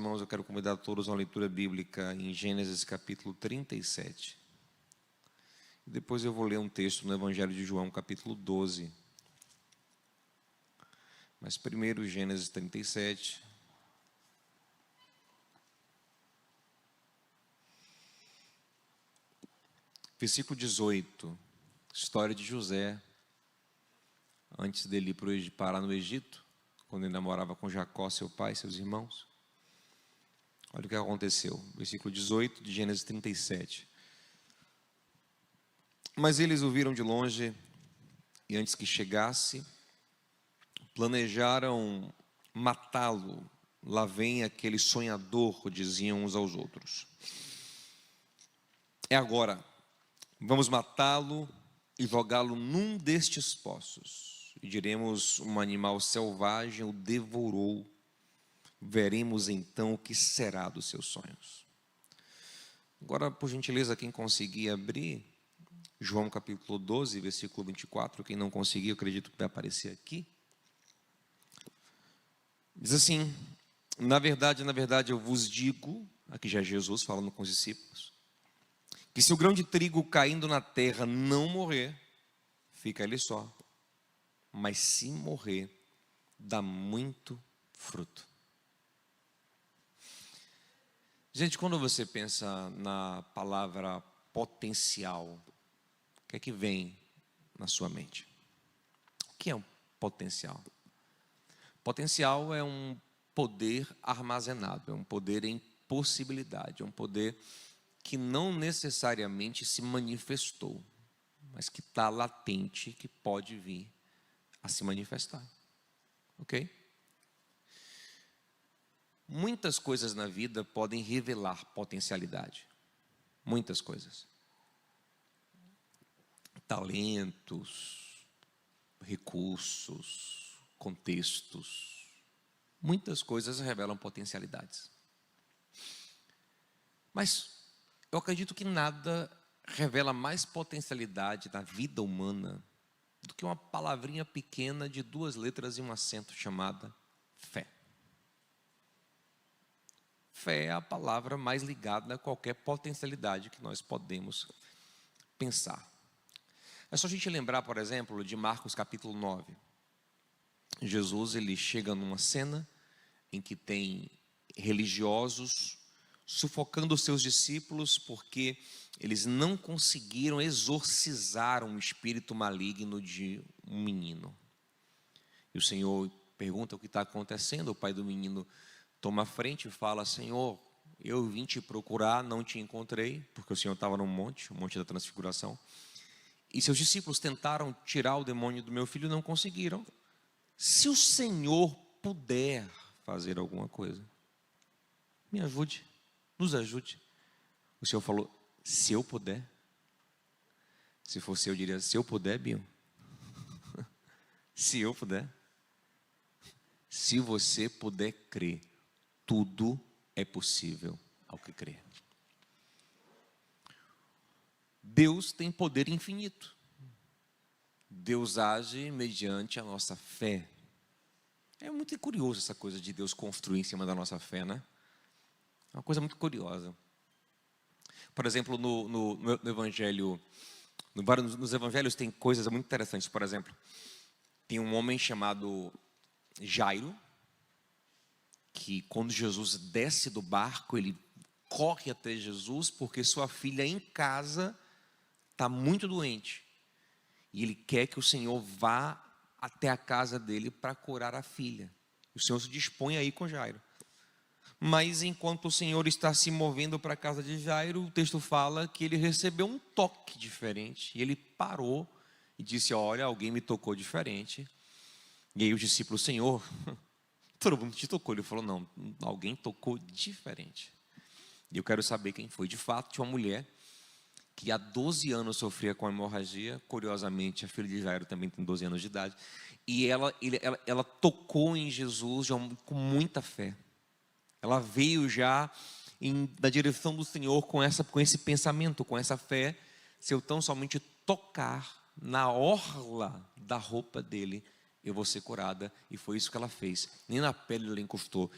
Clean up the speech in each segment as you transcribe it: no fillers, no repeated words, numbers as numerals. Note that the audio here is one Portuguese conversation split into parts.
irmãos, eu quero convidar todos a uma leitura bíblica em Gênesis capítulo 37. Depois eu vou ler um texto no Evangelho de João, capítulo 12. Mas primeiro Gênesis 37. Versículo 18. História de José, antes dele ir parar no Egito, quando ele namorava com Jacó, seu pai, seus irmãos. Olha o que aconteceu. Versículo 18 de Gênesis 37. Mas eles o viram de longe, e antes que chegasse, planejaram matá-lo. Lá vem aquele sonhador, diziam uns aos outros. É agora, vamos matá-lo e jogá-lo num destes poços. E diremos, um animal selvagem o devorou. Veremos então o que será dos seus sonhos. Agora, por gentileza, quem conseguir abrir João capítulo 12, versículo 24, quem não conseguir, eu acredito que vai aparecer aqui. Diz assim: na verdade, eu vos digo, aqui já é Jesus falando com os discípulos, que se o grão de trigo caindo na terra não morrer, fica ele só, mas se morrer, dá muito fruto. Gente, quando você pensa na palavra potencial, o que é que vem na sua mente? O que é um potencial? Potencial é um poder armazenado, é um poder em possibilidade, é um poder que não necessariamente se manifestou, mas que está latente, que pode vir a se manifestar. Ok? Muitas coisas na vida podem revelar potencialidade. Muitas coisas. Talentos, recursos, contextos. Muitas coisas revelam potencialidades. Mas eu acredito que nada revela mais potencialidade na vida humana do que uma palavrinha pequena de 2 letras e um acento chamada fé. Fé é a palavra mais ligada a qualquer potencialidade que nós podemos pensar. É só a gente lembrar, por exemplo, de Marcos capítulo 9. Jesus, ele chega numa cena em que tem religiosos sufocando os seus discípulos porque eles não conseguiram exorcizar um espírito maligno de um menino. E o Senhor pergunta o que está acontecendo. O pai do menino toma a frente e fala: Senhor, eu vim te procurar, não te encontrei, porque o Senhor estava no monte, o monte da transfiguração. E seus discípulos tentaram tirar o demônio do meu filho e não conseguiram. Se o Senhor puder fazer alguma coisa, me ajude, nos ajude. O Senhor falou: se eu puder. Se fosse eu diria: se eu puder, Bill. Se eu puder. Se você puder crer, tudo é possível ao que crer. Deus tem poder infinito. Deus age mediante a nossa fé. É muito curioso essa coisa de Deus construir em cima da nossa fé, né? É uma coisa muito curiosa. Por exemplo, no Evangelho, nos Evangelhos tem coisas muito interessantes. Por exemplo, tem um homem chamado Jairo, que quando Jesus desce do barco, ele corre até Jesus, porque sua filha em casa está muito doente. E ele quer que o Senhor vá até a casa dele para curar a filha. O Senhor se dispõe a ir com Jairo. Mas enquanto o Senhor está se movendo para a casa de Jairo, o texto fala que ele recebeu um toque diferente. E ele parou e disse: olha, alguém me tocou diferente. E aí os discípulos: Senhor, todo mundo te tocou. Ele falou: não, alguém tocou diferente. E eu quero saber quem foi. De fato, tinha uma mulher que há 12 anos sofria com hemorragia. Curiosamente, a filha de Jairo também tem 12 anos de idade. E ela tocou em Jesus com muita fé. Ela veio já na direção do Senhor com esse pensamento, com essa fé. Se eu tão somente tocar na orla da roupa dele, eu vou ser curada. E foi isso que ela fez. Nem na pele ela encostou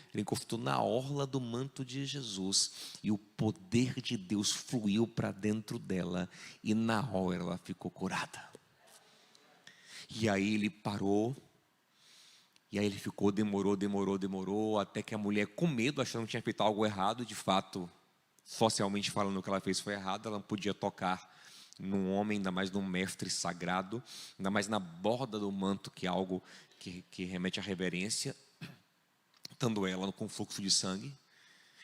na orla do manto de Jesus. E o poder de Deus fluiu para dentro dela. E na hora ela ficou curada. E aí ele parou. E aí ele ficou, demorou, até que a mulher, com medo, achando que tinha feito algo errado, de fato, socialmente falando, o que ela fez foi errado, ela não podia tocar num homem, ainda mais num mestre sagrado, ainda mais na borda do manto, que é algo que remete à reverência, estando ela com fluxo de sangue,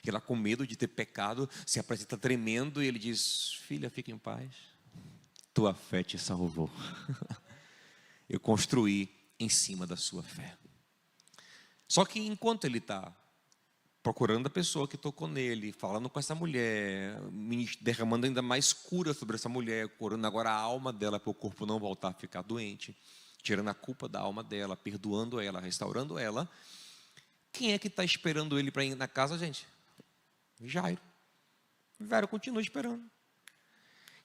e ela com medo de ter pecado, se apresenta tremendo, e ele diz: filha, fica em paz, tua fé te salvou. Eu construí em cima da sua fé. Só que enquanto ele está procurando a pessoa que tocou nele, falando com essa mulher, derramando ainda mais cura sobre essa mulher, curando agora a alma dela para o corpo não voltar a ficar doente, tirando a culpa da alma dela, perdoando ela, restaurando ela, quem é que está esperando ele para ir na casa, gente? Jairo. Jairo continua esperando.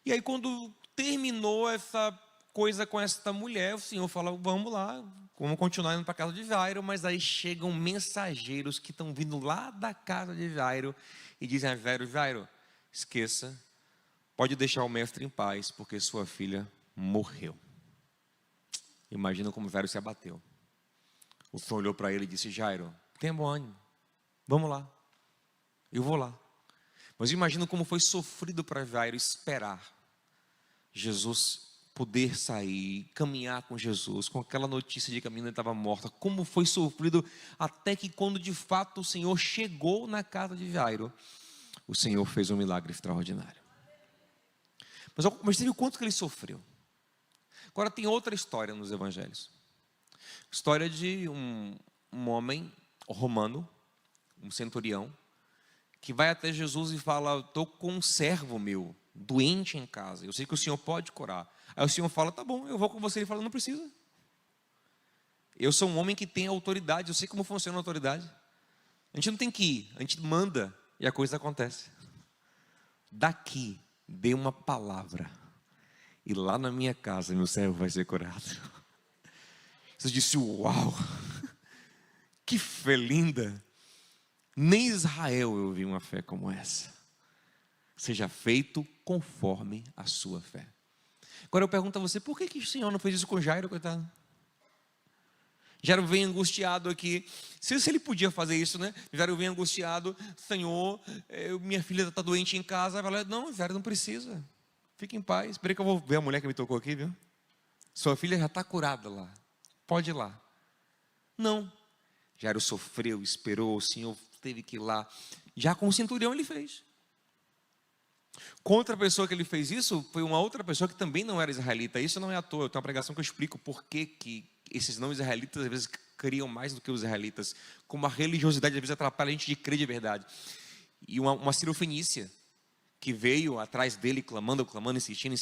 E aí quando terminou essa coisa com essa mulher, o Senhor fala: vamos lá, vamos continuar indo para a casa de Jairo. Mas aí chegam mensageiros que estão vindo lá da casa de Jairo e dizem a Jairo: Jairo, esqueça, pode deixar o mestre em paz, porque sua filha morreu. Imagina como Jairo se abateu. O Senhor olhou para ele e disse: Jairo, tenha bom ânimo, vamos lá, eu vou lá. Mas imagina como foi sofrido para Jairo esperar Jesus poder sair, caminhar com Jesus, com aquela notícia de que a menina estava morta. Como foi sofrido, até que quando de fato o Senhor chegou na casa de Jairo, o Senhor fez um milagre extraordinário. Mas você viu quanto que ele sofreu? Agora tem outra história nos evangelhos. História de um homem romano, um centurião, que vai até Jesus e fala: estou com um servo meu, doente em casa, eu sei que o Senhor pode curar. Aí o Senhor fala: tá bom, eu vou com você. Ele fala: não precisa, eu sou um homem que tem autoridade, eu sei como funciona a autoridade. A gente não tem que ir, a gente manda e a coisa acontece. Daqui, dê uma palavra e lá na minha casa meu servo vai ser curado. Você disse: uau, que fé linda. Nem em Israel eu vi uma fé como essa. Seja feito conforme a sua fé. Agora eu pergunto a você: por que o Senhor não fez isso com Jairo, coitado? Jairo vem angustiado aqui. Se ele podia fazer isso, né? Jairo vem angustiado: Senhor, minha filha está doente em casa. Vai lá: não, Jairo, não precisa, fique em paz. Espera que eu vou ver a mulher que me tocou aqui, viu? Sua filha já está curada lá, pode ir lá. Não, Jairo sofreu, esperou, o Senhor teve que ir lá. Já com o centurião ele fez. Com outra pessoa que ele fez isso, foi uma outra pessoa que também não era israelita. Isso não é à toa, eu tenho uma pregação que eu explico por que esses não israelitas às vezes criam mais do que os israelitas. Como a religiosidade às vezes atrapalha a gente de crer de verdade. E uma cirofenícia que veio atrás dele clamando, insistindo: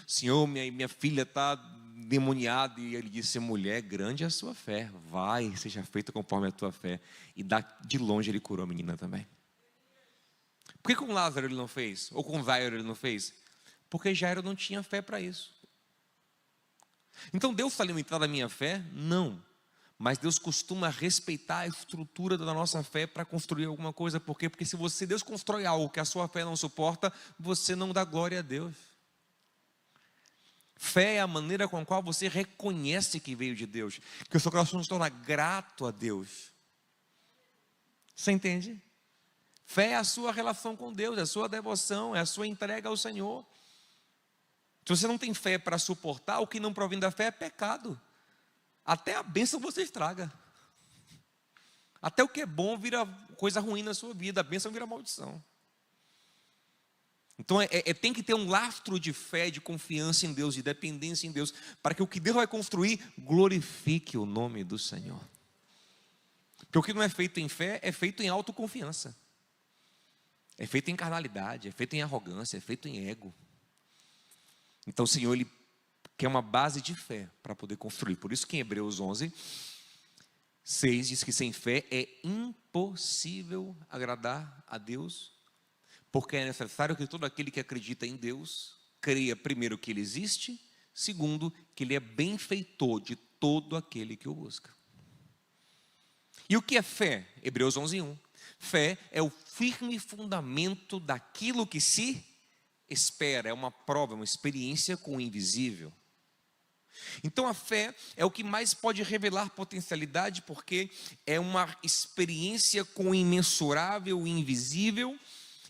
Senhor, minha filha está demoniada. E ele disse: mulher, grande é a sua fé, vai, seja feito conforme a tua fé. E de longe ele curou a menina também. Por que com Lázaro ele não fez? Ou com Jairo ele não fez? Porque Jairo não tinha fé para isso. Então Deus está limitado à minha fé? Não. Mas Deus costuma respeitar a estrutura da nossa fé para construir alguma coisa. Por quê? Porque se Deus constrói algo que a sua fé não suporta, você não dá glória a Deus. Fé é a maneira com a qual você reconhece que veio de Deus, que o seu coração se torna grato a Deus. Você entende? Fé é a sua relação com Deus, é a sua devoção, é a sua entrega ao Senhor. Se você não tem fé para suportar, o que não provém da fé é pecado. Até a bênção você estraga. Até o que é bom vira coisa ruim na sua vida, a bênção vira maldição. Então tem que ter um lastro de fé, de confiança em Deus, de dependência em Deus, para que o que Deus vai construir glorifique o nome do Senhor. Porque o que não é feito em fé é feito em autoconfiança. É feito em carnalidade, é feito em arrogância, é feito em ego. Então o Senhor, Ele quer uma base de fé para poder construir. Por isso que em Hebreus 11, 6 diz que sem fé é impossível agradar a Deus, porque é necessário que todo aquele que acredita em Deus creia, primeiro, que Ele existe, segundo, que Ele é benfeitor de todo aquele que o busca. E o que é fé? Hebreus 11:1. Fé é o firme fundamento daquilo que se espera, é uma prova, uma experiência com o invisível. Então a fé é o que mais pode revelar potencialidade, porque é uma experiência com o imensurável e invisível,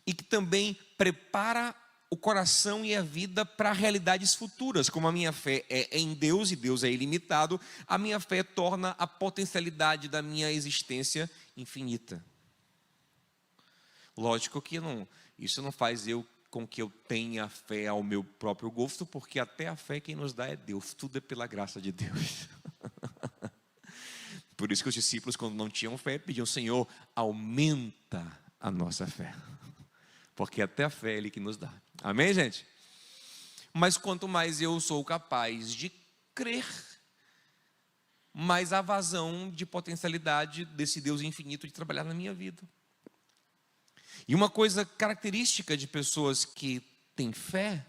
e que também prepara o coração e a vida para realidades futuras. Como a minha fé é em Deus, e Deus é ilimitado, a minha fé torna a potencialidade da minha existência infinita. Lógico que isso não faz com que eu tenha fé ao meu próprio gosto, porque até a fé quem nos dá é Deus, tudo é pela graça de Deus. Por isso que os discípulos, quando não tinham fé, pediam: Senhor, aumenta a nossa fé, porque até a fé é Ele que nos dá. Amém, gente? Mas quanto mais eu sou capaz de crer, mais a vazão de potencialidade desse Deus infinito de trabalhar na minha vida. E uma coisa característica de pessoas que têm fé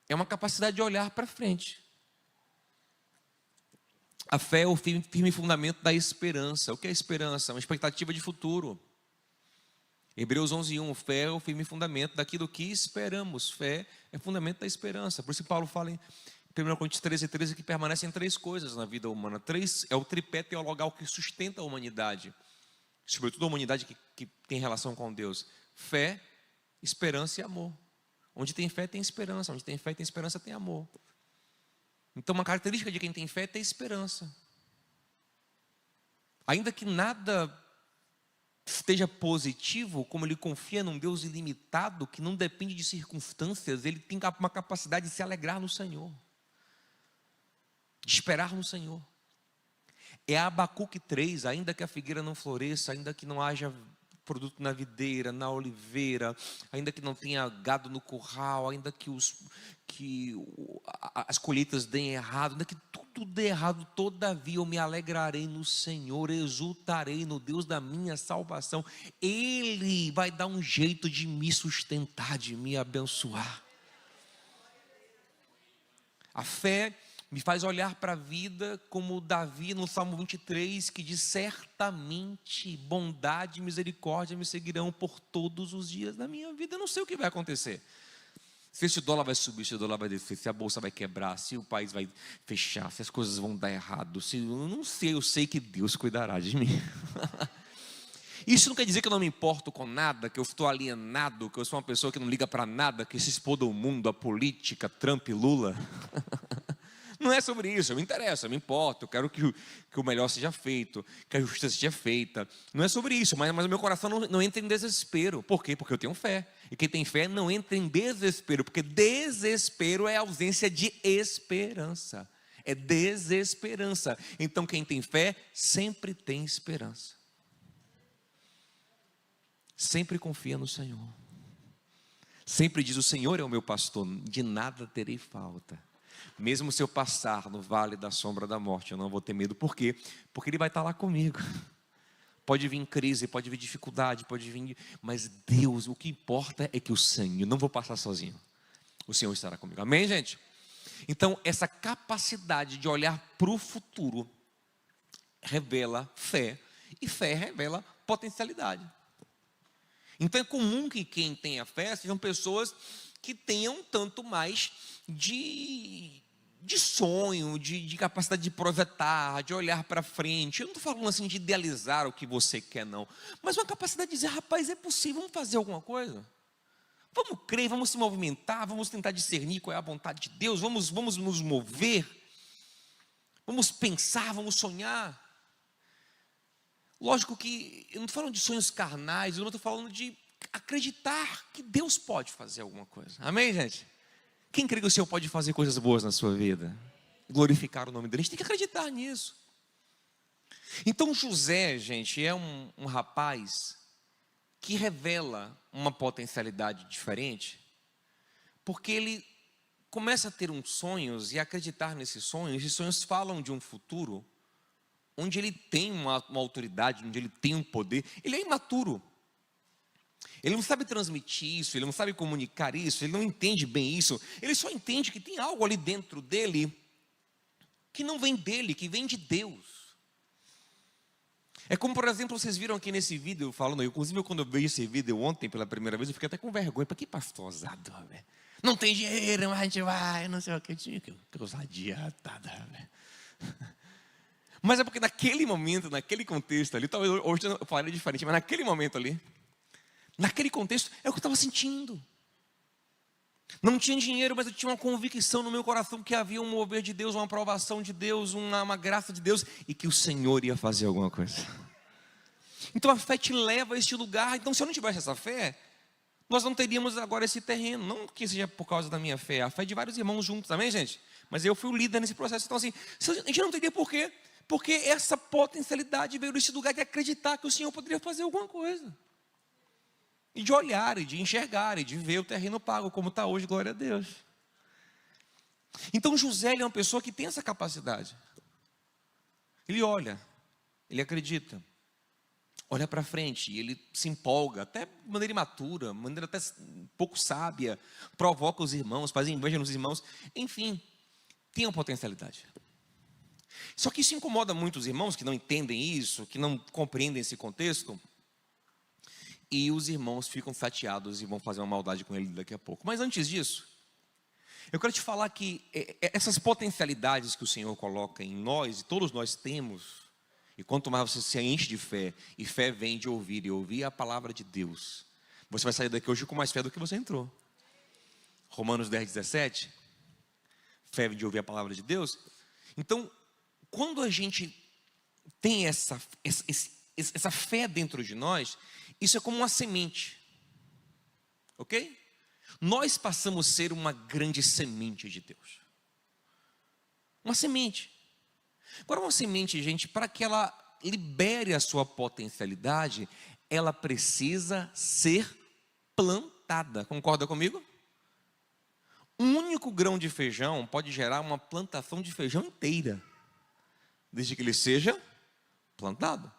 é uma capacidade de olhar para frente. A fé é o firme fundamento da esperança. O que é esperança? Uma expectativa de futuro. Hebreus 11:1, fé é o firme fundamento daquilo que esperamos. Fé é fundamento da esperança. Por isso Paulo fala em 1 Coríntios 13:13 que permanecem três coisas na vida humana. Três é o tripé teologal que sustenta a humanidade, sobretudo a humanidade que tem relação com Deus: fé, esperança e amor. Onde tem fé tem esperança, onde tem fé tem esperança tem amor. Então uma característica de quem tem fé é ter esperança. Ainda que nada esteja positivo, como ele confia num Deus ilimitado, que não depende de circunstâncias, ele tem uma capacidade de se alegrar no Senhor, de esperar no Senhor. É Abacuque 3, ainda que a figueira não floresça, ainda que não haja produto na videira, na oliveira, ainda que não tenha gado no curral, ainda que as colheitas deem errado, ainda que tudo dê errado, todavia eu me alegrarei no Senhor, exultarei no Deus da minha salvação. Ele vai dar um jeito de me sustentar, de me abençoar. A fé me faz olhar para a vida como Davi no Salmo 23, que diz: certamente bondade e misericórdia me seguirão por todos os dias da minha vida. Eu não sei o que vai acontecer, se esse dólar vai subir, se o dólar vai descer, se a bolsa vai quebrar, se o país vai fechar, se as coisas vão dar errado, eu não sei, eu sei que Deus cuidará de mim. Isso não quer dizer que eu não me importo com nada, que eu estou alienado, que eu sou uma pessoa que não liga para nada, que se expõe ao mundo, a política, Trump e Lula. Não é sobre isso, eu me interesso, eu me importo, eu quero que o melhor seja feito, que a justiça seja feita. Não é sobre isso, mas o meu coração não entra em desespero. Por quê? Porque eu tenho fé. E quem tem fé não entra em desespero, porque desespero é ausência de esperança. É desesperança. Então quem tem fé sempre tem esperança. Sempre confia no Senhor. Sempre diz: o Senhor é o meu pastor, de nada terei falta. Mesmo se eu passar no vale da sombra da morte, eu não vou ter medo. Por quê? Porque Ele vai estar lá comigo. Pode vir crise, pode vir dificuldade, pode vir... mas Deus, o que importa é que o Senhor, eu não vou passar sozinho. O Senhor estará comigo. Amém, gente? Então, essa capacidade de olhar para o futuro revela fé. E fé revela potencialidade. Então, é comum que quem tenha fé sejam pessoas que tenham tanto mais de sonho, de capacidade de projetar, de olhar para frente. Eu não estou falando assim de idealizar o que você quer, não. Mas uma capacidade de dizer: rapaz, é possível, vamos fazer alguma coisa. Vamos crer, vamos se movimentar, vamos tentar discernir qual é a vontade de Deus, vamos nos mover, vamos pensar, vamos sonhar. Lógico que eu não estou falando de sonhos carnais, eu não estou falando de acreditar que Deus pode fazer alguma coisa. Amém, gente? Quem crê que o Senhor pode fazer coisas boas na sua vida? Glorificar o nome dele. A gente tem que acreditar nisso. Então José, gente, é um rapaz que revela uma potencialidade diferente, porque ele começa a ter uns sonhos e acreditar nesses sonhos. Esses sonhos falam de um futuro onde ele tem uma autoridade, onde ele tem um poder. Ele é imaturo. Ele não sabe transmitir isso, ele não sabe comunicar isso, ele não entende bem isso. Ele só entende que tem algo ali dentro dele que não vem dele, que vem de Deus. É como, por exemplo, vocês viram aqui nesse vídeo, falando, inclusive quando eu vi esse vídeo ontem pela primeira vez, eu fiquei até com vergonha, para que pastor ousado, velho? Não tem dinheiro, mas a gente vai, não sei o que, que ousadia, velho. Mas é porque naquele momento, naquele contexto ali, talvez hoje eu falaria diferente, mas naquele momento ali, naquele contexto, é o que eu estava sentindo. Não tinha dinheiro, mas eu tinha uma convicção no meu coração que havia um mover de Deus, uma aprovação de Deus, uma graça de Deus, e que o Senhor ia fazer alguma coisa. Então a fé te leva a este lugar. Então se eu não tivesse essa fé, nós não teríamos agora esse terreno. Não que seja por causa da minha fé, a fé de vários irmãos juntos, amém, gente? Mas eu fui o líder nesse processo. Então assim, a gente não teria por quê? Porque essa potencialidade veio desse lugar de acreditar que o Senhor poderia fazer alguma coisa. E de olhar, e de enxergar, e de ver o terreno pago, como está hoje, glória a Deus. Então José ele é uma pessoa que tem essa capacidade. Ele olha, ele acredita, olha para frente, e ele se empolga, até de maneira imatura, de maneira até pouco sábia, provoca os irmãos, faz inveja nos irmãos, enfim, tem uma potencialidade. Só que isso incomoda muito os irmãos que não entendem isso, que não compreendem esse contexto, e os irmãos ficam chateados e vão fazer uma maldade com ele daqui a pouco. Mas antes disso, eu quero te falar que essas potencialidades que o Senhor coloca em nós, e todos nós temos, e quanto mais você se enche de fé, e fé vem de ouvir, e ouvir a palavra de Deus, você vai sair daqui hoje com mais fé do que você entrou. Romanos 10, 17, fé vem de ouvir a palavra de Deus. Então, quando a gente tem essa fé dentro de nós, isso é como uma semente, ok? Nós passamos a ser uma grande semente de Deus. Uma semente. Agora uma semente, gente, para que ela libere a sua potencialidade, ela precisa ser plantada. Concorda comigo? Um único grão de feijão pode gerar uma plantação de feijão inteira, desde que ele seja plantado.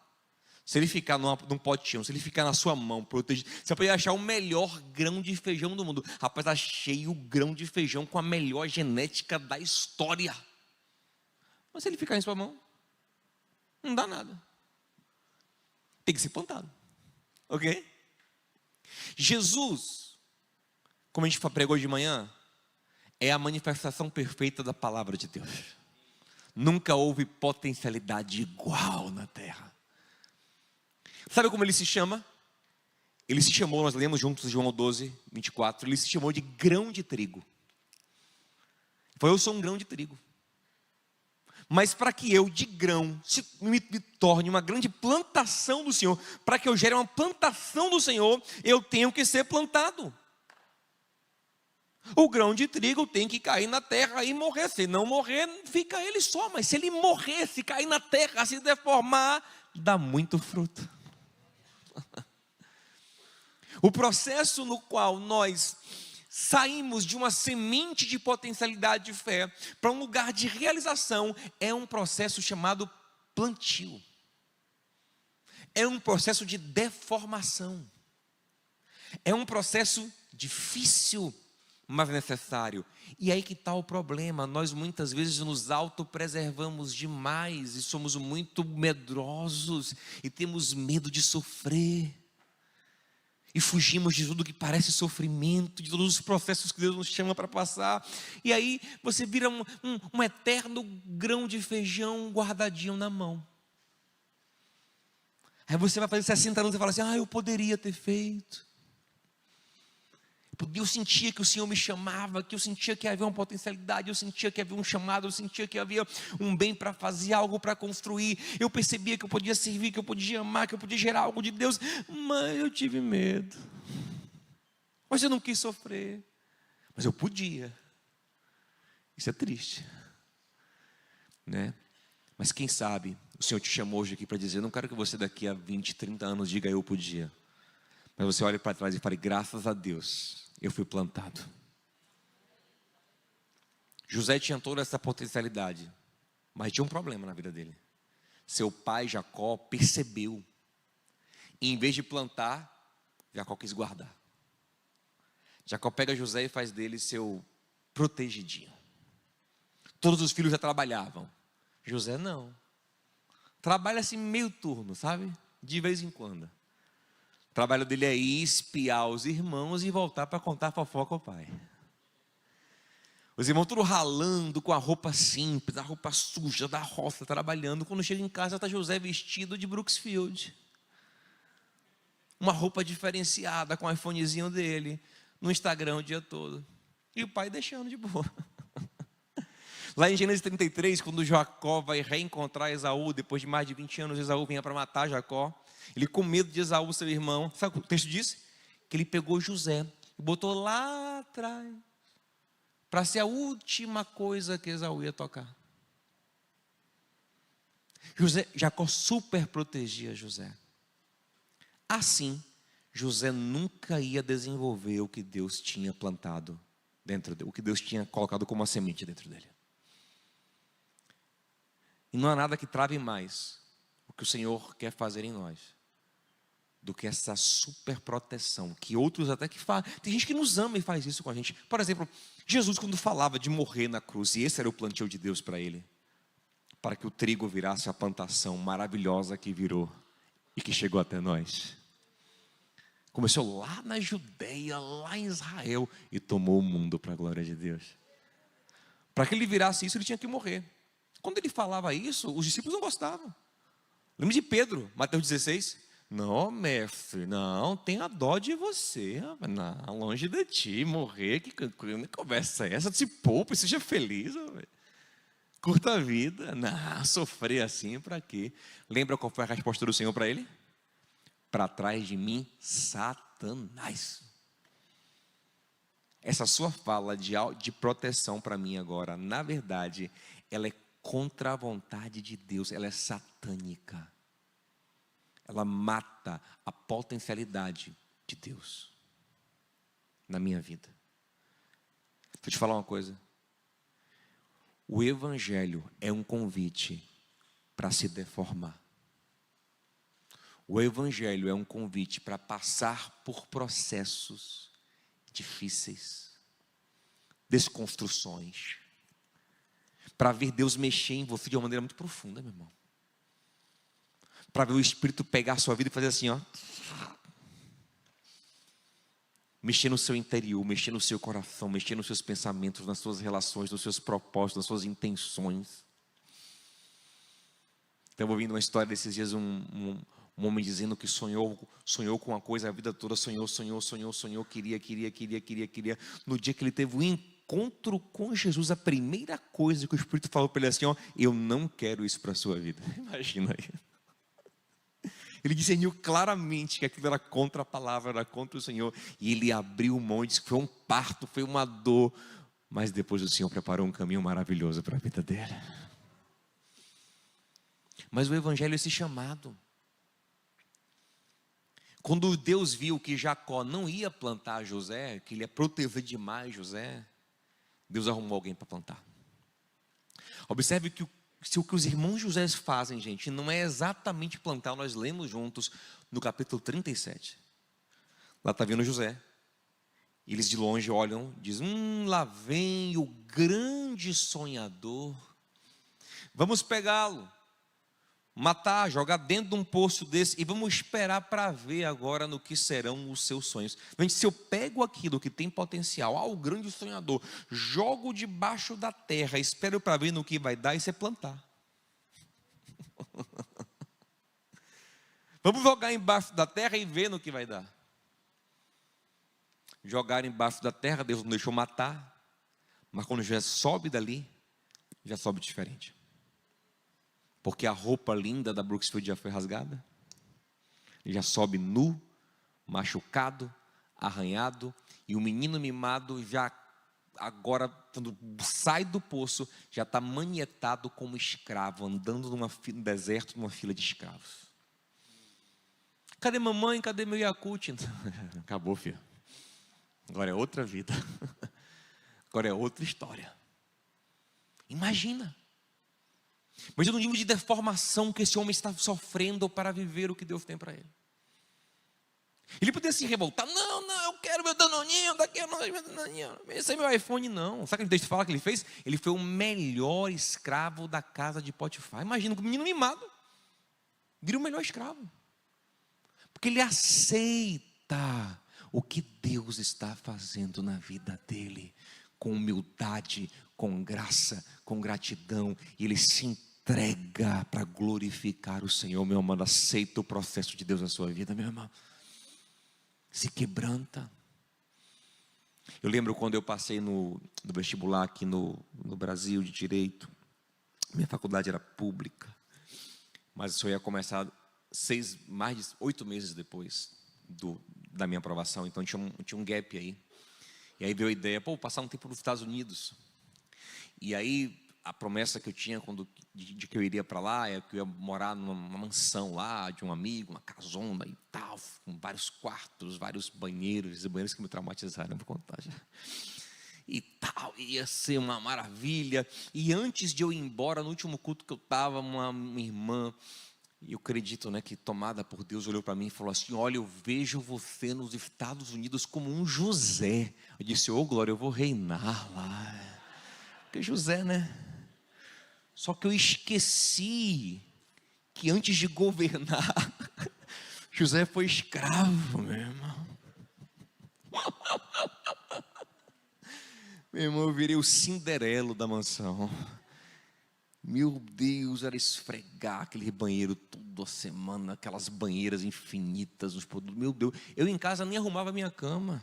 Se ele ficar num potinho, se ele ficar na sua mão, protegido, você pode achar o melhor grão de feijão do mundo. Rapaz, achei o grão de feijão com a melhor genética da história. Mas se ele ficar em sua mão, não dá nada. Tem que ser plantado. Ok? Jesus, como a gente pregou de manhã, é a manifestação perfeita da palavra de Deus. Nunca houve potencialidade igual na terra. Sabe como ele se chama? Ele se chamou, nós lemos juntos João 12, 24, ele se chamou de grão de trigo. Foi, eu sou um grão de trigo. Mas para que eu, de grão, me torne uma grande plantação do Senhor, para que eu gere uma plantação do Senhor, eu tenho que ser plantado. O grão de trigo tem que cair na terra e morrer. Se não morrer, fica ele só. Mas se ele morrer, se cair na terra, se deformar, dá muito fruto. O processo no qual nós saímos de uma semente de potencialidade de fé para um lugar de realização é um processo chamado plantio. É um processo de deformação. É um processo difícil, mas necessário. E aí que está o problema, nós muitas vezes nos autopreservamos demais e somos muito medrosos e temos medo de sofrer e fugimos de tudo que parece sofrimento, de todos os processos que Deus nos chama para passar, e aí você vira um eterno grão de feijão guardadinho na mão. Aí você vai fazer 60 anos e fala assim, eu poderia ter feito. Eu sentia que o Senhor me chamava, que eu sentia que havia uma potencialidade, eu sentia que havia um chamado, eu sentia que havia um bem para fazer, algo para construir. Eu percebia que eu podia servir, que eu podia amar, que eu podia gerar algo de Deus, mas eu tive medo. Mas eu não quis sofrer. Mas eu podia. Isso é triste, né? Mas quem sabe o Senhor te chamou hoje aqui para dizer, não quero que você daqui a 20, 30 anos diga eu podia. Mas você olhe para trás e fale, graças a Deus, eu fui plantado. José tinha toda essa potencialidade, mas tinha um problema na vida dele. Seu pai Jacó percebeu, e em vez de plantar, Jacó quis guardar. Jacó pega José e faz dele seu protegidinho. Todos os filhos já trabalhavam, José não. Trabalha assim meio turno, sabe? De vez em quando. O trabalho dele é ir espiar os irmãos e voltar para contar fofoca ao pai. Os irmãos tudo ralando com a roupa simples, a roupa suja da roça, trabalhando. Quando chega em casa está José vestido de Brooksfield. Uma roupa diferenciada com o iPhonezinho dele, no Instagram o dia todo. E o pai deixando de boa. Lá em Gênesis 33, quando Jacó vai reencontrar Esaú, depois de mais de 20 anos, Esaú vinha para matar Jacó. Ele com medo de Esaú, seu irmão, sabe o que o texto diz? Que ele pegou José e botou lá atrás, para ser a última coisa que Esaú ia tocar. Jacó super protegia José. Assim, José nunca ia desenvolver o que Deus tinha plantado dentro dele, o que Deus tinha colocado como uma semente dentro dele. E não há nada que trave mais o que o Senhor quer fazer em nós do que essa super proteção, que outros até que fazem. Tem gente que nos ama e faz isso com a gente. Por exemplo, Jesus quando falava de morrer na cruz, e esse era o plantio de Deus para ele, para que o trigo virasse a plantação maravilhosa que virou e que chegou até nós. Começou lá na Judeia, lá em Israel, e tomou o mundo para a glória de Deus. Para que ele virasse isso, ele tinha que morrer. Quando ele falava isso, os discípulos não gostavam. Lembra de Pedro, Mateus 16? Não, mestre, não, tenha dó de você. Não, longe de ti, morrer, que conversa é essa? Se poupe, seja feliz. Curta a vida. Não, sofrer assim, para quê? Lembra qual foi a resposta do Senhor para ele? Para trás de mim, Satanás. Essa sua fala de proteção para mim agora, na verdade, ela é contra a vontade de Deus, ela é satânica. Ela mata a potencialidade de Deus na minha vida. Vou te falar uma coisa. O Evangelho é um convite para se deformar. O Evangelho é um convite para passar por processos difíceis, desconstruções, para ver Deus mexer em você de uma maneira muito profunda, meu irmão. Para ver o Espírito pegar a sua vida e fazer assim, ó. Mexer no seu interior, mexer no seu coração, mexer nos seus pensamentos, nas suas relações, nos seus propósitos, nas suas intenções. Estava ouvindo uma história desses dias, um homem dizendo que sonhou com uma coisa a vida toda, sonhou, queria. No dia que ele teve um encontro com Jesus, a primeira coisa que o Espírito falou para ele assim, ó, eu não quero isso para a sua vida. Imagina aí. Ele discerniu claramente que aquilo era contra a palavra, era contra o Senhor, e ele abriu mão e disse que foi um parto, foi uma dor, mas depois o Senhor preparou um caminho maravilhoso para a vida dele. Mas o Evangelho é esse chamado. Quando Deus viu que Jacó não ia plantar José, que ele ia proteger demais José, Deus arrumou alguém para plantar. Observe que o que os irmãos José fazem, gente, não é exatamente plantar. Nós lemos juntos no capítulo 37. Lá está vindo José. Eles de longe olham, dizem, lá vem o grande sonhador. Vamos pegá-lo, matar, jogar dentro de um poço desse e vamos esperar para ver agora no que serão os seus sonhos. Gente, se eu pego aquilo que tem potencial, o grande sonhador, jogo debaixo da terra, espero para ver no que vai dar, isso é plantar. Vamos jogar embaixo da terra e ver no que vai dar. Jogar embaixo da terra, Deus não deixou matar, mas quando já sobe dali, já sobe diferente. Porque a roupa linda da Brooksfield já foi rasgada. Ele já sobe nu, machucado, arranhado. E o menino mimado já agora, quando sai do poço, já está manietado como escravo, andando no deserto, numa fila de escravos. Cadê mamãe? Cadê meu Yakult? Acabou, filho. Agora é outra vida. Agora é outra história. Imagina. Mas no nível de deformação que esse homem está sofrendo para viver o que Deus tem para ele. Ele podia se revoltar, não, eu quero meu Danoninho, daqui eu não meu Danoninho, esse é meu iPhone, não. Sabe o que o texto fala que ele fez? Ele foi o melhor escravo da casa de Potifar. Imagina, um menino mimado, vira o melhor escravo. Porque ele aceita o que Deus está fazendo na vida dele, com humildade, com graça, com gratidão, e ele se entrega para glorificar o Senhor. Meu irmão, aceita o processo de Deus na sua vida, meu irmão. Se quebranta. Eu lembro quando eu passei no vestibular aqui no Brasil de Direito. Minha faculdade era pública, mas isso ia começar mais de 8 meses depois da minha aprovação. Então tinha um gap aí. E aí veio a ideia, passar um tempo nos Estados Unidos. E aí a promessa que eu tinha de que eu iria para lá é que eu ia morar numa mansão lá de um amigo, uma casona e tal, com vários quartos, vários banheiros que me traumatizaram, não vou contar já. E tal, ia ser uma maravilha. E antes de eu ir embora, no último culto que eu estava, uma irmã, e eu acredito, que tomada por Deus, olhou para mim e falou assim: olha, eu vejo você nos Estados Unidos como um José. Eu disse: Glória, eu vou reinar lá. Porque José, Só que eu esqueci que antes de governar, José foi escravo, meu irmão. Meu irmão, eu virei o Cinderelo da mansão. Meu Deus, era esfregar aquele banheiro toda semana, aquelas banheiras infinitas, os produtos. Meu Deus, eu em casa nem arrumava a minha cama.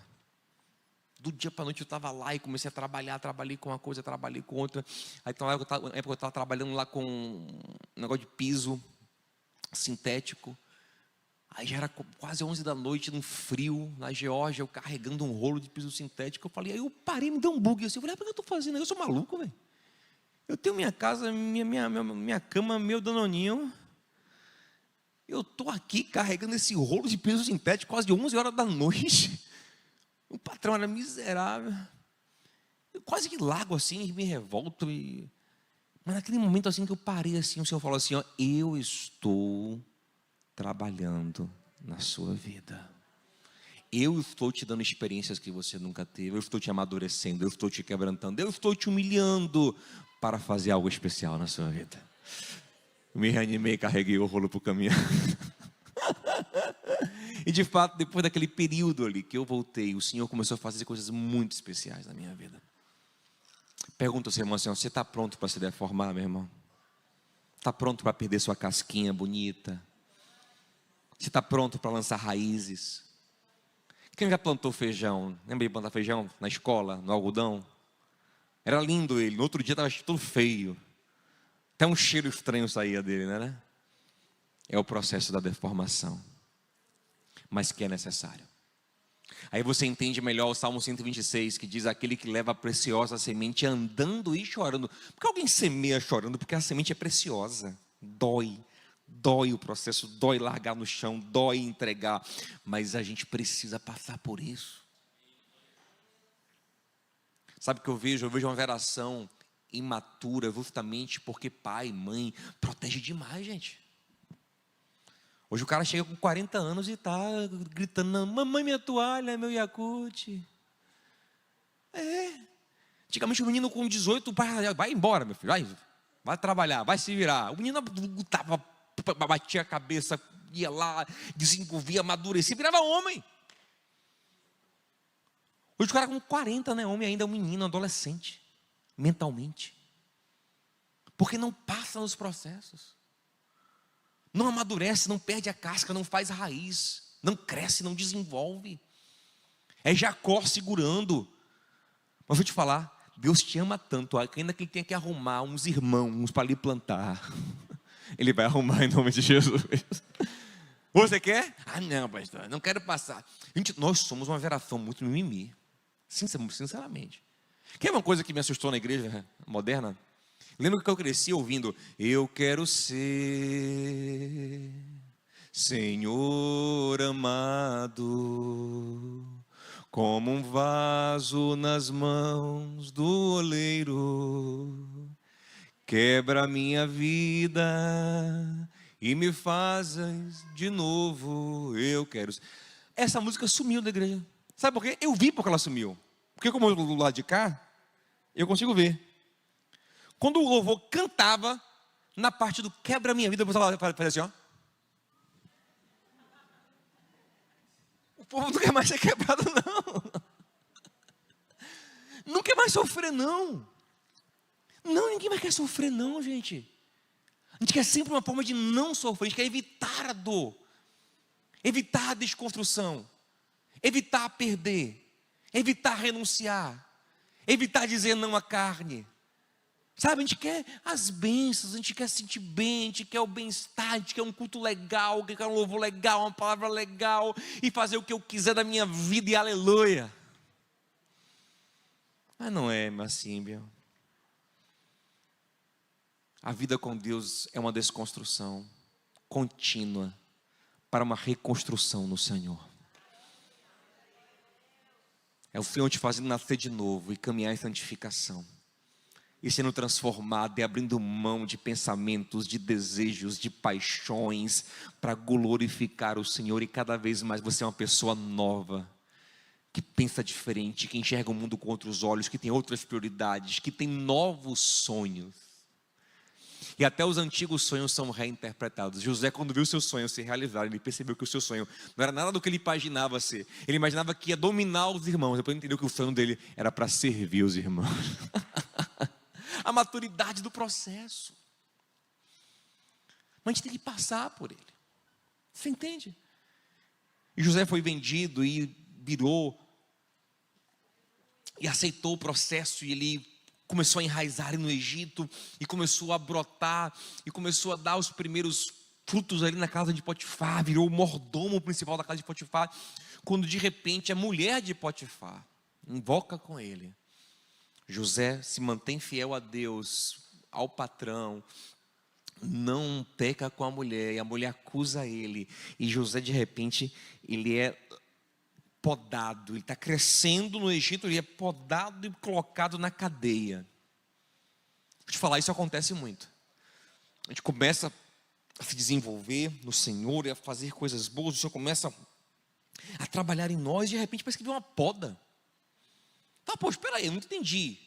Do dia para a noite eu estava lá e comecei a trabalhar, trabalhei com uma coisa, trabalhei com outra. Aí na época eu estava trabalhando lá com um negócio de piso sintético. Aí já era quase 11 da noite, num frio, na Geórgia, eu carregando um rolo de piso sintético. Eu falei, aí eu parei, me deu um bug assim. Eu falei, por que eu estou fazendo? Eu sou maluco, velho. Eu tenho minha casa, minha cama, meu Danoninho. Eu estou aqui carregando esse rolo de piso sintético quase de 11 horas da noite. O patrão era miserável. Eu quase que largo assim, me revolto. Mas naquele momento assim que eu parei assim, o Senhor falou assim: eu estou trabalhando na sua vida. Eu estou te dando experiências que você nunca teve. Eu estou te amadurecendo, eu estou te quebrantando, eu estou te humilhando para fazer algo especial na sua vida. Eu me reanimei, carreguei o rolo para o caminho. E de fato, depois daquele período ali que eu voltei, o Senhor começou a fazer coisas muito especiais na minha vida. Pergunta ao seu irmão assim: você está pronto para se deformar, meu irmão? Está pronto para perder sua casquinha bonita? Você está pronto para lançar raízes? Quem já plantou feijão? Lembra de plantar feijão na escola, no algodão? Era lindo ele, no outro dia estava todo feio. Até um cheiro estranho saía dele, né? É o processo da deformação, mas que é necessário. Aí você entende melhor o Salmo 126, que diz: aquele que leva a preciosa semente andando e chorando. Por que alguém semeia chorando? Porque a semente é preciosa, dói o processo, dói largar no chão, dói entregar, mas a gente precisa passar por isso. Sabe o que eu vejo? Eu vejo uma geração imatura, justamente porque pai e mãe protege demais, gente. Hoje o cara chega com 40 anos e está gritando: mamãe, minha toalha, meu Yakult. Antigamente o menino com 18, o pai: vai embora, meu filho, vai trabalhar, vai se virar. O menino batia a cabeça, ia lá, desenvolvia, amadurecia, virava homem. Hoje o cara com 40, homem ainda, é um menino, adolescente, mentalmente. Porque não passa nos processos. Não amadurece, não perde a casca, não faz raiz, não cresce, não desenvolve. É Jacó segurando. Mas vou te falar, Deus te ama tanto, ainda que Ele tenha que arrumar uns irmãos para lhe plantar, Ele vai arrumar em nome de Jesus. Você quer? Não, pastor, não quero passar. Gente, nós somos uma geração muito mimimi, sinceramente. Quer uma coisa que me assustou na igreja moderna? Lembra que eu cresci ouvindo: eu quero ser Senhor amado, como um vaso nas mãos do oleiro. Quebra minha vida e me fazes de novo. Eu quero. essa música sumiu da igreja. Sabe por quê? Eu vi porque ela sumiu. Porque como eu do lado de cá, eu consigo ver. Quando o louvor cantava, na parte do quebra minha vida, o pessoal fazia assim, ó. O povo não quer mais ser quebrado, não. Não quer mais sofrer, não. Não, ninguém mais quer sofrer, não, gente. A gente quer sempre uma forma de não sofrer. A gente quer evitar a dor, evitar a desconstrução, evitar perder, evitar renunciar, evitar dizer não à carne. Sabe, a gente quer as bênçãos, a gente quer se sentir bem, a gente quer o bem-estar, a gente quer um culto legal, a gente quer um louvor legal, uma palavra legal, e fazer o que eu quiser da minha vida, e aleluia. Mas não é assim, meu. A vida com Deus é uma desconstrução contínua para uma reconstrução no Senhor. É o Senhor te fazendo nascer de novo e caminhar em santificação. E sendo transformado e abrindo mão de pensamentos, de desejos, de paixões, para glorificar o Senhor. E cada vez mais você é uma pessoa nova, que pensa diferente, que enxerga o mundo com outros olhos, que tem outras prioridades, que tem novos sonhos. E até os antigos sonhos são reinterpretados. José, quando viu seus sonhos se realizarem, ele percebeu que o seu sonho não era nada do que ele imaginava ser. Ele imaginava que ia dominar os irmãos. Depois ele entendeu que o sonho dele era para servir os irmãos. A maturidade do processo. Mas a gente tem que passar por ele. Você entende? E José foi vendido e virou, e aceitou o processo, e ele começou a enraizar no Egito, e começou a brotar, e começou a dar os primeiros frutos ali na casa de Potifar, virou o mordomo principal da casa de Potifar, quando de repente a mulher de Potifar invoca com ele. José se mantém fiel a Deus, ao patrão, não peca com a mulher, e a mulher acusa ele, e José de repente, ele é podado, ele está crescendo no Egito, ele é podado e colocado na cadeia. Vou te falar, isso acontece muito. A gente começa a se desenvolver no Senhor, e a fazer coisas boas, o Senhor começa a trabalhar em nós, e de repente parece que vem uma poda. Tá, pô, espera aí, eu não entendi.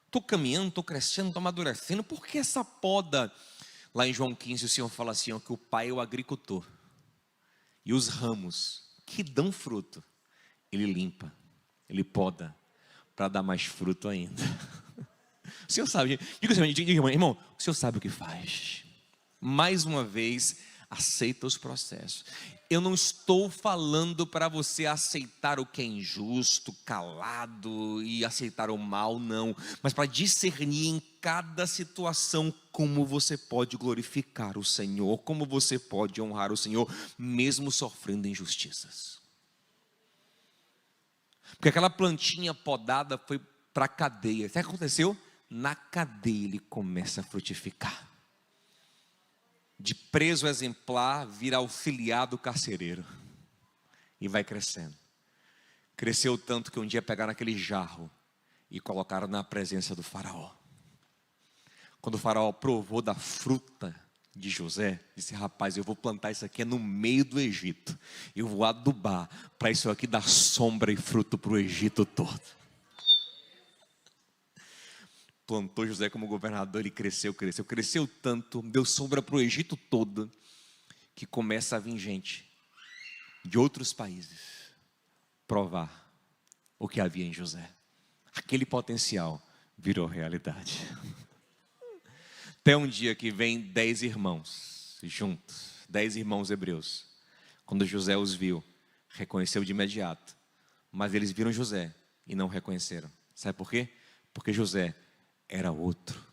Estou caminhando, estou crescendo, estou amadurecendo, por que essa poda? Lá em João 15 o Senhor fala assim, ó, que o Pai é o agricultor, e os ramos que dão fruto, Ele limpa, Ele poda, para dar mais fruto ainda. O Senhor sabe, diga, irmão, o Senhor sabe o que faz. Mais uma vez, aceita os processos. Eu não estou falando para você aceitar o que é injusto, calado e aceitar o mal, não. Mas para discernir em cada situação como você pode glorificar o Senhor, como você pode honrar o Senhor, mesmo sofrendo injustiças. Porque aquela plantinha podada foi para a cadeia. Sabe o que aconteceu? Na cadeia ele começa a frutificar. De preso exemplar, vira auxiliado carcereiro. E vai crescendo. Cresceu tanto que um dia pegaram aquele jarro e colocaram na presença do faraó. Quando o faraó provou da fruta de José, disse, rapaz, eu vou plantar isso aqui no meio do Egito. Eu vou adubar para isso aqui dar sombra e fruto para o Egito todo. Plantou José como governador e cresceu tanto, deu sombra para o Egito todo, que começa a vir gente de outros países provar o que havia em José. Aquele potencial virou realidade. Até um dia que vem 10 irmãos juntos, 10 irmãos hebreus. Quando José os viu, reconheceu de imediato, mas eles viram José e não reconheceram. Sabe por quê? Porque José era outro.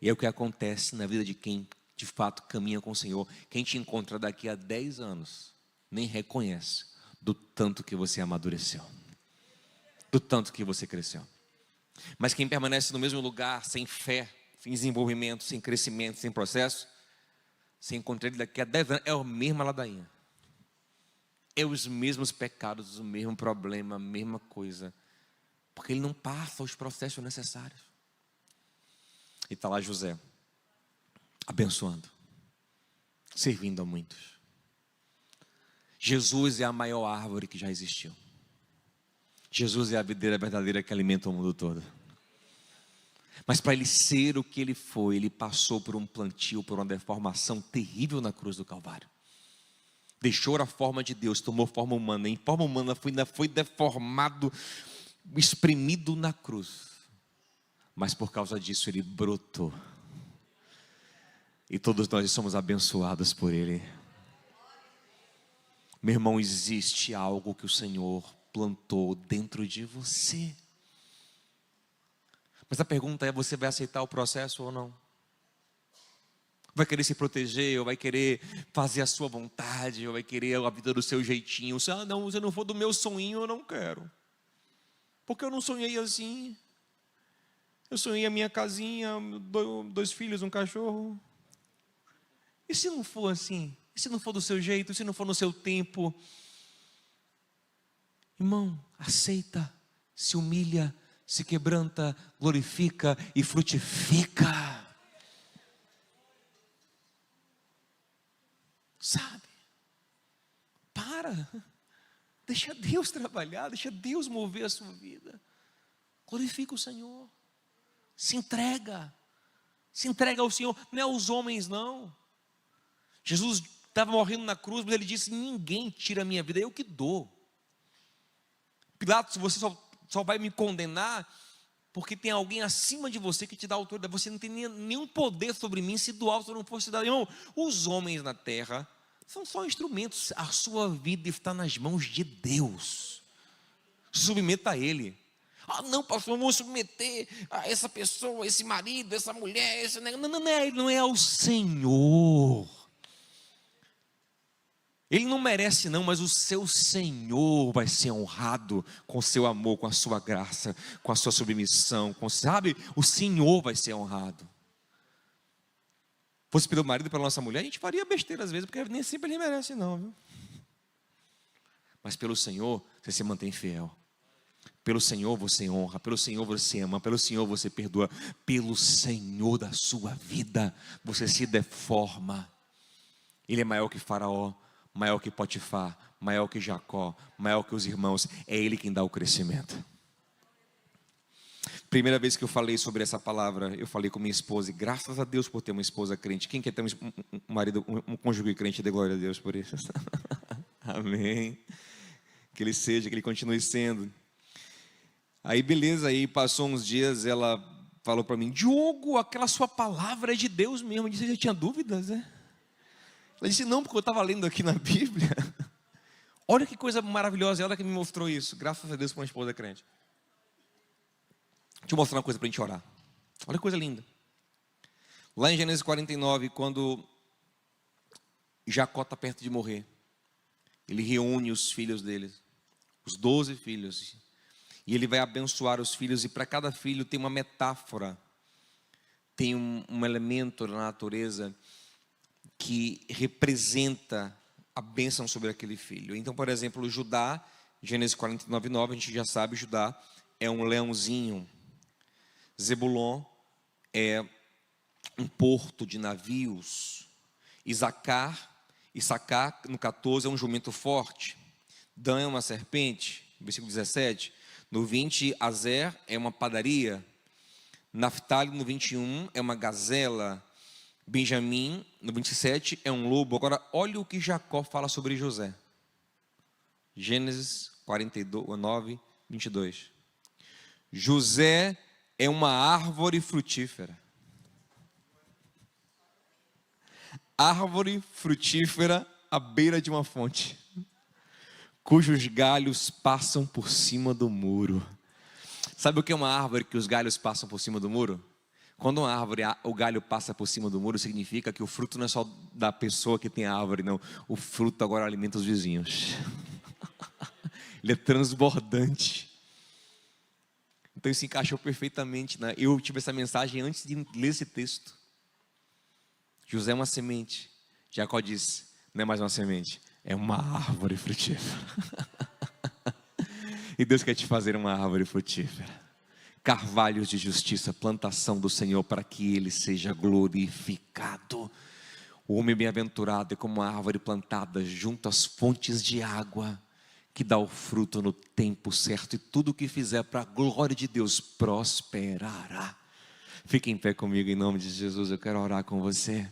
E é o que acontece na vida de quem de fato caminha com o Senhor. Quem te encontra daqui a 10 anos nem reconhece do tanto que você amadureceu, do tanto que você cresceu. Mas quem permanece no mesmo lugar, sem fé, sem desenvolvimento, sem crescimento, sem processo, se encontrar ele daqui a 10 anos, é a mesma ladainha, é os mesmos pecados, o mesmo problema, a mesma coisa, porque ele não passa os processos necessários. E está lá José, abençoando, servindo a muitos, Jesus é a maior árvore que já existiu. Jesus é a videira verdadeira que alimenta o mundo todo. Mas para ele ser o que ele foi, ele passou por um plantio, por uma deformação terrível na cruz do Calvário. Deixou a forma de Deus, tomou forma humana. Em forma humana foi deformado, espremido na cruz. Mas por causa disso ele brotou. E todos nós somos abençoados por ele. Meu irmão, existe algo que o Senhor plantou dentro de você. Mas a pergunta é: você vai aceitar o processo ou não? Vai querer se proteger, ou vai querer fazer a sua vontade, ou vai querer a vida do seu jeitinho? Não, se não for do meu sonhinho, eu não quero. Porque eu não sonhei assim. Eu sonhei a minha casinha, 2 filhos, um cachorro. E se não for assim? E se não for do seu jeito? E se não for no seu tempo? Irmão, aceita, se humilha, se quebranta, glorifica e frutifica. Sabe? Deixa Deus trabalhar, deixa Deus mover a sua vida. Glorifica o Senhor. Se entrega ao Senhor, não é aos homens não. Jesus estava morrendo na cruz, mas ele disse: ninguém tira a minha vida, eu que dou. Pilatos, você só vai me condenar porque tem alguém acima de você que te dá autoridade. Você não tem nenhum poder sobre mim se do alto não fosse dado. Irmão, os homens na terra são só instrumentos. A sua vida está nas mãos de Deus. Submeta a Ele. Não, pastor, vamos submeter a essa pessoa, esse marido, essa mulher, esse negócio. Não é ao Senhor. Ele não merece não, mas o seu Senhor vai ser honrado com o seu amor, com a sua graça, com a sua submissão, sabe? O Senhor vai ser honrado. Fosse pelo marido e pela nossa mulher, a gente faria besteira às vezes, porque nem sempre ele merece não, viu? Mas pelo Senhor, você se mantém fiel. Pelo Senhor você honra, pelo Senhor você ama, pelo Senhor você perdoa, pelo Senhor da sua vida você se deforma. Ele é maior que Faraó, maior que Potifar, maior que Jacó, maior que os irmãos. É Ele quem dá o crescimento. Primeira vez que eu falei sobre essa palavra, eu falei com minha esposa, e graças a Deus por ter uma esposa crente. Quem quer ter um marido, um cônjuge crente, dê glória a Deus por isso. Amém. Que ele continue sendo. Aí beleza, aí passou uns dias, ela falou para mim: Diogo, aquela sua palavra é de Deus mesmo. Eu disse: você já tinha dúvidas, né? Ela disse: não, porque eu estava lendo aqui na Bíblia. Olha que coisa maravilhosa, ela que me mostrou isso. Graças a Deus por uma esposa crente. Deixa eu mostrar uma coisa para a gente orar. Olha que coisa linda. Lá em Gênesis 49, quando Jacó está perto de morrer, ele reúne os filhos dele, os 12 filhos, e ele vai abençoar os filhos, e para cada filho tem uma metáfora, tem um elemento da natureza que representa a bênção sobre aquele filho. Então, por exemplo, Judá, Gênesis 49:9, a gente já sabe, Judá é um leãozinho. Zebulon é um porto de navios. Issacar, no 14, é um jumento forte. Dan é uma serpente, versículo 17. No 20, Azer é uma padaria. Naftali, no 21, é uma gazela. Benjamim, no 27, é um lobo. Agora, olha o que Jacó fala sobre José. Gênesis 49, 22. José é uma árvore frutífera. Árvore frutífera à beira de uma fonte, cujos galhos passam por cima do muro. Sabe o que é uma árvore que os galhos passam por cima do muro? Quando uma árvore, o galho passa por cima do muro, significa que o fruto não é só da pessoa que tem a árvore, não. O fruto agora alimenta os vizinhos. Ele é transbordante. Então isso encaixou perfeitamente, né? Eu tive essa mensagem antes de ler esse texto. José é uma semente. Jacó disse: não é mais uma semente, é uma árvore frutífera. E Deus quer te fazer uma árvore frutífera. Carvalhos de justiça, plantação do Senhor, para que Ele seja glorificado. O homem bem-aventurado é como uma árvore plantada junto às fontes de água, que dá o fruto no tempo certo, e tudo o que fizer para a glória de Deus prosperará. Fique em pé comigo em nome de Jesus, eu quero orar com você.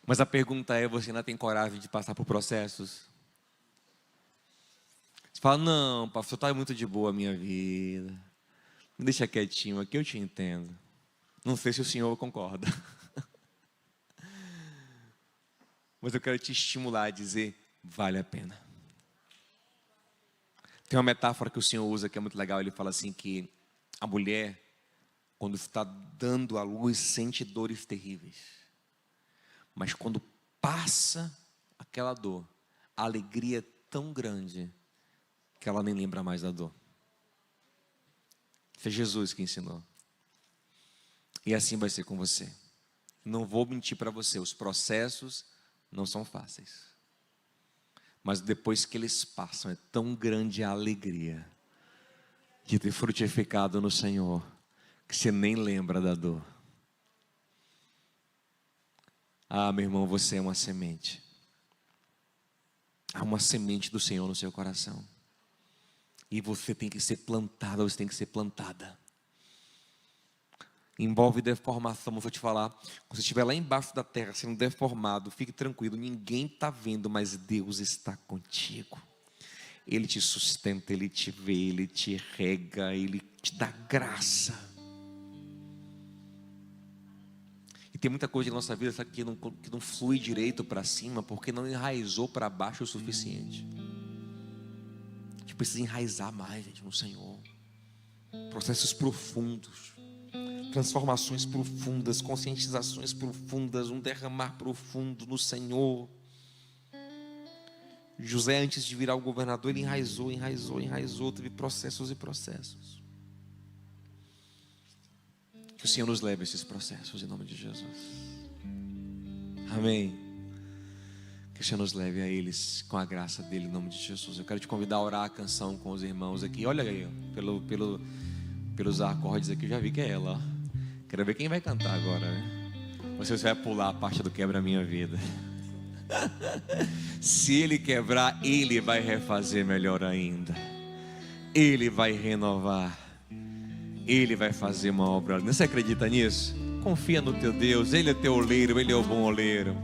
Mas a pergunta é, você ainda tem coragem de passar por processos? Você fala, não, pastor, está muito de boa a minha vida. Me deixa quietinho aqui, eu te entendo. Não sei se o senhor concorda. Mas eu quero te estimular a dizer, vale a pena. Tem uma metáfora que o Senhor usa que é muito legal. Ele fala assim que a mulher, quando está dando à luz, sente dores terríveis. Mas quando passa aquela dor, a alegria é tão grande que ela nem lembra mais da dor. Foi Jesus que ensinou. E assim vai ser com você. Não vou mentir para você, os processos não são fáceis. Mas depois que eles passam, é tão grande a alegria de ter frutificado no Senhor, que você nem lembra da dor. Ah, meu irmão, você é uma semente. Há uma semente do Senhor no seu coração. E você tem que ser plantada, você tem que ser plantada. Envolve deformação, vou te falar. Quando você estiver lá embaixo da terra sendo deformado, fique tranquilo, ninguém está vendo, mas Deus está contigo. Ele te sustenta, Ele te vê, Ele te rega, Ele te dá graça. E tem muita coisa na nossa vida, sabe, que não flui direito para cima, porque não enraizou para baixo o suficiente. A gente precisa enraizar mais, gente, no Senhor. Processos profundos. Transformações profundas, conscientizações profundas, um derramar profundo no Senhor. José, antes de virar o governador, ele enraizou, teve processos e processos. Que o Senhor nos leve a esses processos, em nome de Jesus. Amém. Que o Senhor nos leve a eles, com a graça dele, em nome de Jesus. Eu quero te convidar a orar a canção com os irmãos aqui. Olha aí, pelos acordes aqui, eu já vi que é ela, ó. Quero ver quem vai cantar agora, né? Você vai pular a parte do quebra minha vida. Se ele quebrar, ele vai refazer melhor ainda. Ele vai renovar. Ele vai fazer uma obra. Você acredita nisso? Confia no teu Deus. Ele é teu oleiro, ele é o bom oleiro.